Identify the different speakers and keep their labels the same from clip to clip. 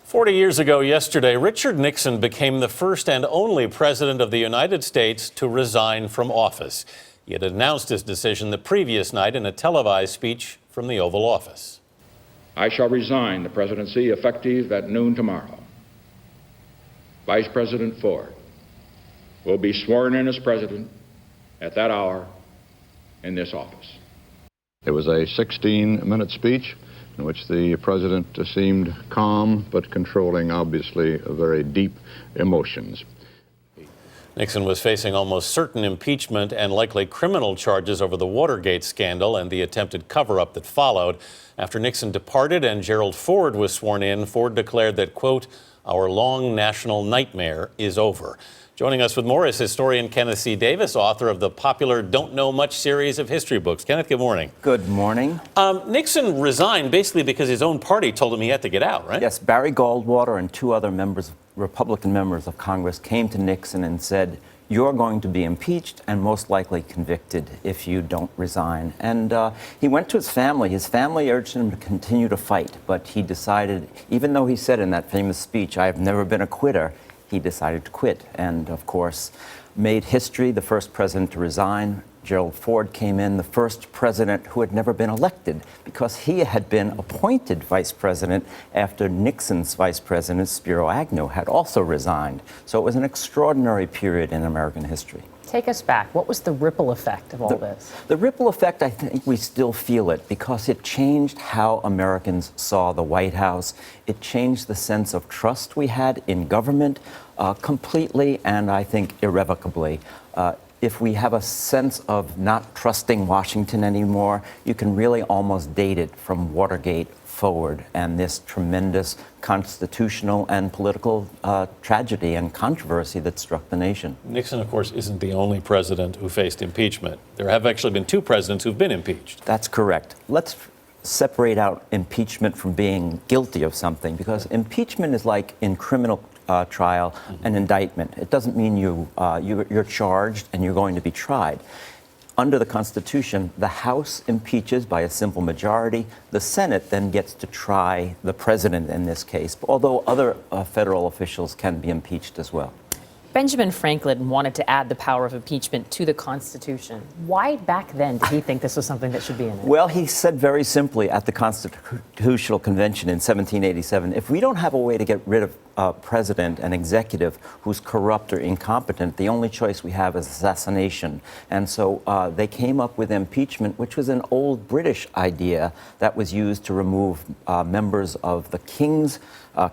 Speaker 1: 40 years ago yesterday, Richard Nixon became the first and only president of the United States to resign from office. He had announced his decision the previous night in a televised speech from the Oval Office.
Speaker 2: I shall resign the presidency effective at noon tomorrow. Vice President Ford will be sworn in as president at that hour in this office.
Speaker 3: It was a 16-minute speech in which the president seemed calm but controlling, obviously, very deep emotions.
Speaker 1: Nixon was facing almost certain impeachment and likely criminal charges over the Watergate scandal and the attempted cover-up that followed. After Nixon departed and Gerald Ford was sworn in, Ford declared that, quote, "Our long national nightmare is over." Joining us with more is historian Kenneth C. author of the popular Don't Know Much series of history books. Kenneth, good morning.
Speaker 4: Good morning.
Speaker 1: Nixon resigned basically because his own party told him he had to get out, right?
Speaker 4: Yes, Barry Goldwater and two other Republican members of Congress came to Nixon and said, "You're going to be impeached and most likely convicted if you don't resign." And he went to his family. His family urged him to continue to fight, but he decided, even though he said in that famous speech, "I have never been a quitter," he decided to quit and, of course, made history, the first president to resign. Gerald Ford came in, the first president who had never been elected, because he had been appointed vice president after Nixon's vice president, Spiro Agnew, had also resigned. So it was an extraordinary period in American history.
Speaker 5: Take us back. What was the ripple effect of all this?
Speaker 4: The ripple effect, I think we still feel it because it changed how Americans saw the White House. It changed the sense of trust we had in government completely and I think irrevocably. If we have a sense of not trusting Washington anymore, you can really almost date it from Watergate forward and this tremendous constitutional and political tragedy and controversy that struck the nation.
Speaker 1: Nixon, of course, isn't the only president who faced impeachment. There have actually been two presidents who've been impeached.
Speaker 4: That's correct. Let's separate out impeachment from being guilty of something, because impeachment is like in criminal trial, an indictment. It doesn't mean you're charged and you're going to be tried. Under the Constitution, the House impeaches by a simple majority. The Senate then gets to try the president in this case, although other federal officials can be impeached as well.
Speaker 5: Benjamin Franklin wanted to add the power of impeachment to the Constitution. Why back then did he think this was something that should be in it?
Speaker 4: Well, he said very simply at the Constitutional Convention in 1787, if we don't have a way to get rid of a president, an executive who's corrupt or incompetent, the only choice we have is assassination. And so they came up with impeachment, which was an old British idea that was used to remove members of the King's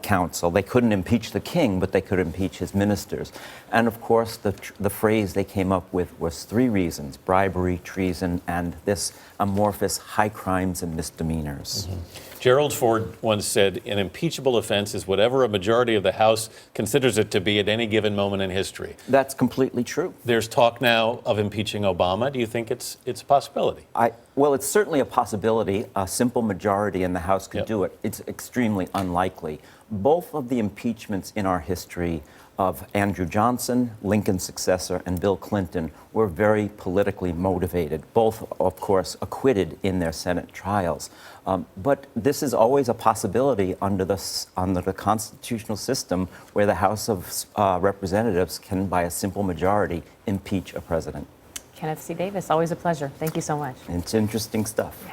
Speaker 4: council. They couldn't impeach the king, but they could impeach his ministers. And of course, the phrase they came up with was three reasons: bribery, treason, and this amorphous high crimes and misdemeanors.
Speaker 1: Mm-hmm. Gerald Ford once said, "An impeachable offense is whatever a majority of the House considers it to be at any given moment in history."
Speaker 4: That's completely true.
Speaker 1: There's talk now of impeaching Obama. Do you think it's a possibility?
Speaker 4: Well, it's certainly a possibility. A simple majority in the House could do it. It's extremely unlikely. Both of the impeachments in our history of Andrew Johnson, Lincoln's successor, and Bill Clinton were very politically motivated, both, of course, acquitted in their Senate trials. But this is always a possibility under the constitutional system where the House of Representatives can, by a simple majority, impeach a president.
Speaker 5: Kenneth C. Davis, always a pleasure. Thank you so much.
Speaker 4: It's interesting stuff.